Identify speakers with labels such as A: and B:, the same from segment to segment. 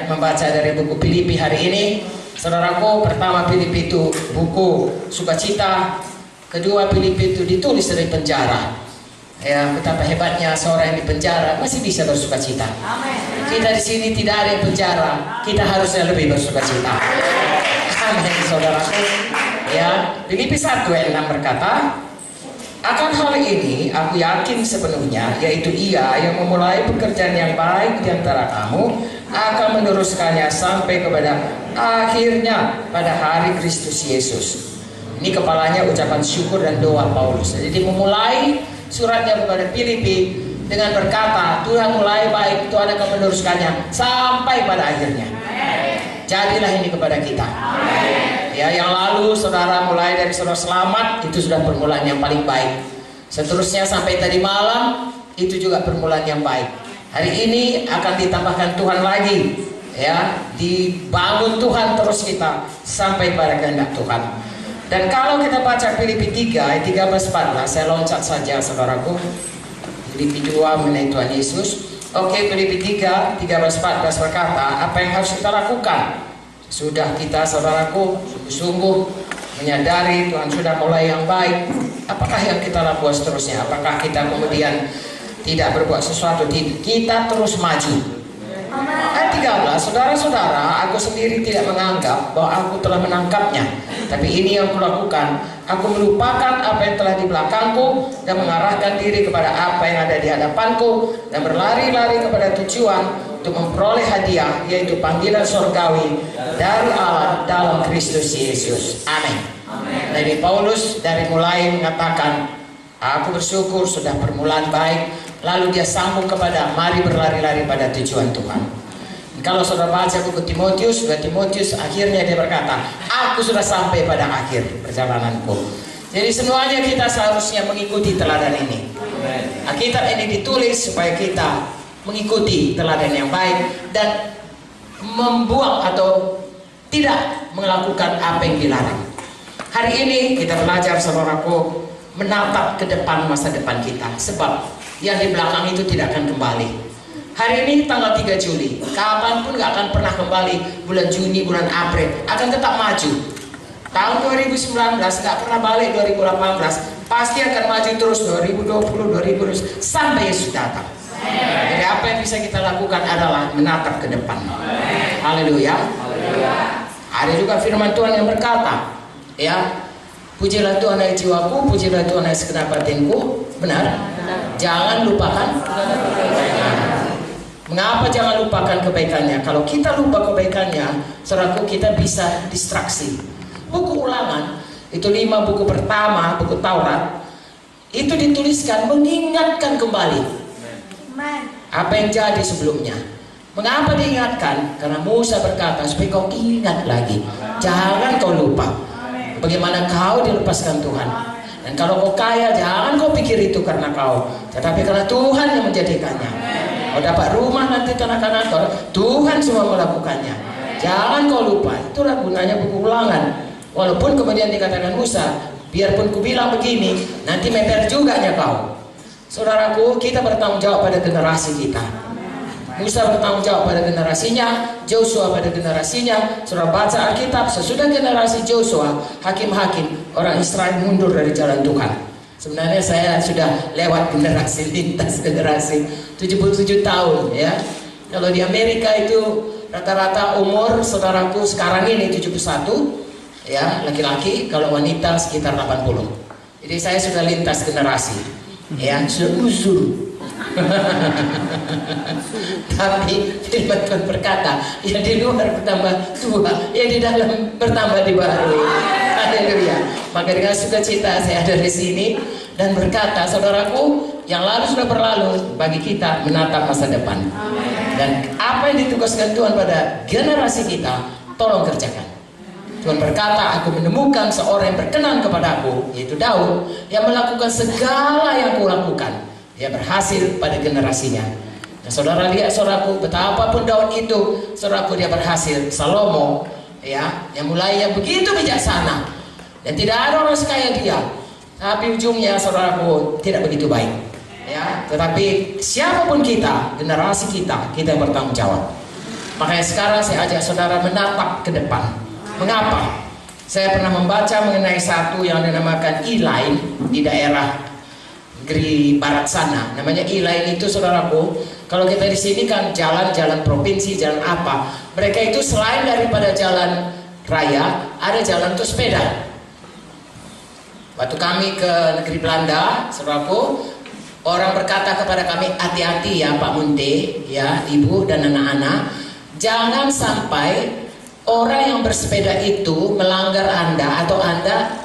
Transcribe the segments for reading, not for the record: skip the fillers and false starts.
A: membaca dari buku Filipi hari ini. Saudaraku, pertama Filipi itu buku sukacita, kedua Filipi itu ditulis dari penjara. Ya, betapa hebatnya seorang yang di penjara masih bisa bersukacita. Kita di sini tidak ada yang penjara, kita harusnya lebih bersukacita. Amin, saudaraku. Ya, Filipi 1 ayat 6 berkata, akan hal ini aku yakin sepenuhnya, yaitu Ia yang memulai pekerjaan yang baik di antara kamu akan meneruskannya sampai kepada akhirnya pada hari Kristus Yesus. Ini kepalanya ucapan syukur dan doa Paulus. Jadi memulai suratnya kepada Filipi dengan berkata, Tuhan mulai baik, Tuhan akan meneruskannya sampai pada akhirnya. Jadilah ini kepada kita. Ya, yang lalu saudara mulai dari saudara selamat, itu sudah permulaan yang paling baik. Seterusnya sampai tadi malam, itu juga permulaan yang baik. Hari ini akan ditambahkan Tuhan lagi, ya, dibangun Tuhan terus kita sampai pada kehendak Tuhan. Dan kalau kita baca Filipi 3 ayat 13-14, saya loncat saja saudaraku. Filipi 2 mengenai Tuhan Yesus. Oke, Filipi 3 13-14 berkata, apa yang harus kita lakukan? Sudah kita saudaraku sungguh-sungguh menyadari Tuhan sudah mulai yang baik. Apakah yang kita lakukan seterusnya? Apakah kita kemudian tidak berbuat sesuatu? Kita terus maju. Ayat 13, saudara-saudara, aku sendiri tidak menganggap bahwa aku telah menangkapnya, tapi ini yang kulakukan, aku melupakan apa yang telah di belakangku dan mengarahkan diri kepada apa yang ada di hadapanku dan berlari-lari kepada tujuan untuk memperoleh hadiah, yaitu panggilan surgawi dari Allah dalam Kristus Yesus. Amin. Dari Paulus dari mulai mengatakan, aku bersyukur sudah permulaan baik, lalu dia sambung kepada mari berlari-lari pada tujuan Tuhan. Kalau saudara baca buku Timotius, akhirnya dia berkata, aku sudah sampai pada akhir perjalananku. Jadi semuanya kita seharusnya mengikuti teladan ini. Alkitab ini ditulis supaya kita mengikuti teladan yang baik dan membuang atau tidak melakukan apa yang dilarang. Hari ini kita belajar saudaraku menatap ke depan masa depan kita, sebab yang di belakang itu tidak akan kembali. Hari ini tanggal 3 Juli, kapanpun gak akan pernah kembali. Bulan Juni, bulan April akan tetap maju. Tahun 2019 gak pernah balik. 2018 pasti akan maju terus. 2020, 2020 sampai Yesus datang. Jadi apa yang bisa kita lakukan adalah menatap ke depan. Haleluya. Ada juga firman Tuhan yang berkata, ya, pujilah Tuhan hai jiwaku, pujilah Tuhan hai segenap batinku. Benar? Jangan lupakan. Mengapa jangan lupakan kebaikannya? Kalau kita lupa kebaikannya, saudaraku, kita bisa distraksi. Buku Ulangan itu 5 buku pertama, buku Taurat, itu dituliskan mengingatkan kembali apa yang jadi sebelumnya. Mengapa diingatkan? Karena Musa berkata supaya kau ingat lagi, jangan kau lupa bagaimana kau dilepaskan Tuhan. Dan kalau kau kaya, jangan kau pikir itu karena kau, tetapi karena Tuhan yang menjadikannya. Kau dapat rumah nanti tanah-tanah, Tuhan semua melakukannya. Jangan kau lupa. Itulah gunanya buku Ulangan. Walaupun kemudian dikatakan Musa, biarpun ku bilang begini, nanti meper juga nya kau. Saudaraku, kita bertanggung jawab pada generasi kita. Musa bertanggung jawab pada generasinya, Joshua pada generasinya. Saudara baca Alkitab, sesudah generasi Joshua, hakim-hakim, orang Israel mundur dari jalan Tuhan. Sebenarnya saya sudah lewat generasi, lintas generasi 77 tahun, ya. Kalau di Amerika itu rata-rata umur saudaraku sekarang ini 71, ya, laki-laki, kalau wanita sekitar 80. Jadi saya sudah lintas generasi, ya, sudah uzur. Tapi firman Tuhan berkata, ya di luar bertambah tua, ya di dalam bertambah dibaharui. Haleluya. Maka dengan sukacita saya ada di sini dan berkata, saudaraku, yang lalu sudah berlalu, bagi kita menatap masa depan. Dan apa yang ditugaskan Tuhan pada generasi kita, tolong kerjakan. Tuhan berkata, aku menemukan seorang yang berkenan kepadaku, yaitu Daud, yang melakukan segala yang kulakukan. Dia berhasil pada generasinya. Dan saudara lihat, saudaraku, betapapun Daud itu, saudaraku, dia berhasil. Salomo, ya, yang mulai yang begitu bijaksana, dan tidak ada orang sekaya dia, tapi ujungnya saudaraku tidak begitu baik, ya. Tetapi siapapun kita, generasi kita, kita bertanggung jawab. Makanya sekarang saya ajak saudara menatap ke depan. Mengapa? Saya pernah membaca mengenai satu yang dinamakan E-Line di daerah negeri barat sana. Namanya E-Line itu, saudaraku, kalau kita di sini kan jalan-jalan provinsi, jalan apa. Mereka itu selain daripada jalan raya, ada jalan untuk sepeda. Waktu kami ke negeri Belanda, saudaraku, orang berkata kepada kami, hati-hati ya Pak Munte, ya Ibu dan anak-anak, jangan sampai orang yang bersepeda itu melanggar Anda atau Anda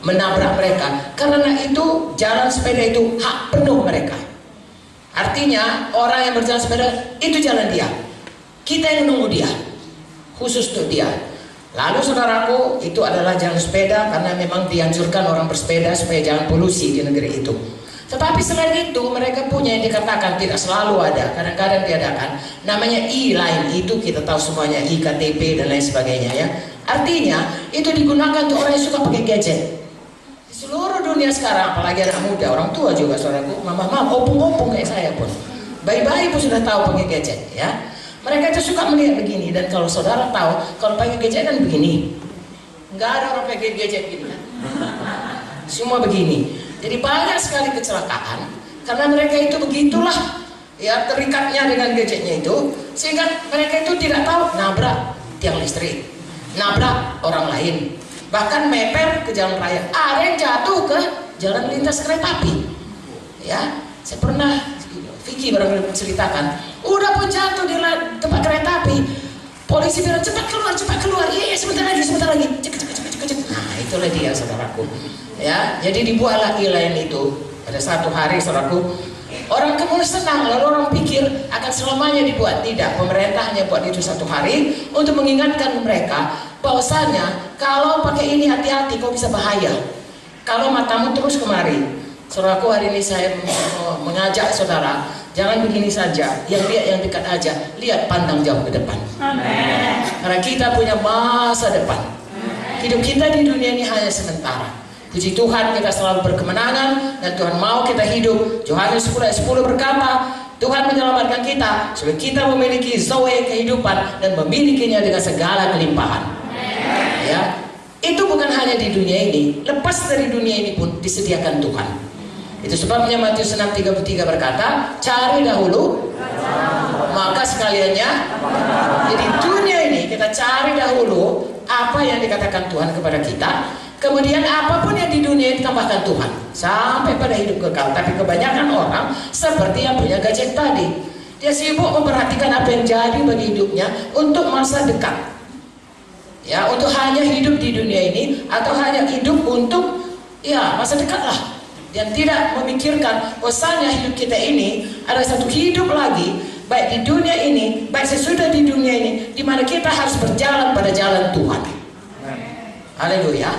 A: menabrak mereka, karena itu jalan sepeda itu hak penuh mereka. Artinya orang yang berjalan sepeda itu jalan dia, kita yang menunggu dia, khusus untuk dia. Lalu saudaraku, itu adalah jalan sepeda karena memang dianjurkan orang bersepeda supaya jangan polusi di negeri itu. Tetapi selain itu mereka punya yang dikatakan tidak selalu ada, kadang-kadang diadakan, namanya E-Line. Itu kita tahu semuanya, IKTP dan lain sebagainya ya. Artinya itu digunakan untuk orang yang suka pakai gadget. Di seluruh dunia sekarang, apalagi anak muda, orang tua juga saudaraku, mama-mama, opung-opung kayak saya pun, bayi-bayi pun sudah tahu pakai gadget ya. Mereka itu suka melihat begini, dan kalau saudara tahu, kalau pakai gadget kan begini. Nggak ada orang pakai gadget gini kan. Semua begini. Jadi banyak sekali kecelakaan karena mereka itu begitulah ya, terikatnya dengan gadgetnya itu, sehingga mereka itu tidak tahu nabrak tiang listrik, nabrak orang lain, bahkan meper ke jalan raya. Ada yang jatuh ke jalan lintas kereta api. Ya, saya pernah, Vicky barangkali menceritakan, udah pun jatuh di tempat kereta api, polisi bilang cepat keluar, iya sebentar lagi, cek. Nah itulah dia saudaraku. Ya, jadi dibuatlah E-Line itu pada satu hari, saudaraku. Orang kemudian senang, lalu orang pikir akan selamanya dibuat. Tidak, pemerintah hanya buat itu satu hari untuk mengingatkan mereka bahwasanya kalau pakai ini hati-hati, kau bisa bahaya. Kalau matamu terus kemari. Saudaraku, hari ini saya mengajak saudara, jangan begini saja, yang lihat yang dekat aja, lihat pandang jauh ke depan. Amen. Karena kita punya masa depan. Hidup kita di dunia ini hanya sementara. Puji Tuhan, kita selalu berkemenangan dan Tuhan mau kita hidup. Yohanes 10 ayat 10 berkata, Tuhan menyelamatkan kita supaya kita memiliki zoe kehidupan dan memilikinya dengan segala kelimpahan. Ya, itu bukan hanya di dunia ini, lepas dari dunia ini pun disediakan Tuhan. Itu sebabnya Matius 6:33 berkata, cari dahulu maka sekaliannya. Jadi dunia ini kita cari dahulu apa yang dikatakan Tuhan kepada kita. Kemudian apapun yang di dunia ini tambahkan Tuhan sampai pada hidup kekal. Tapi kebanyakan orang seperti yang punya gadget tadi, dia sibuk memperhatikan apa yang jadi bagi hidupnya untuk masa dekat. Ya, untuk hanya hidup di dunia ini atau hanya hidup untuk ya masa dekat lah. Dan tidak memikirkan bahwasanya hidup kita ini ada satu hidup lagi, baik di dunia ini, baik sesudah di dunia ini, di mana kita harus berjalan pada jalan Tuhan. Haleluya.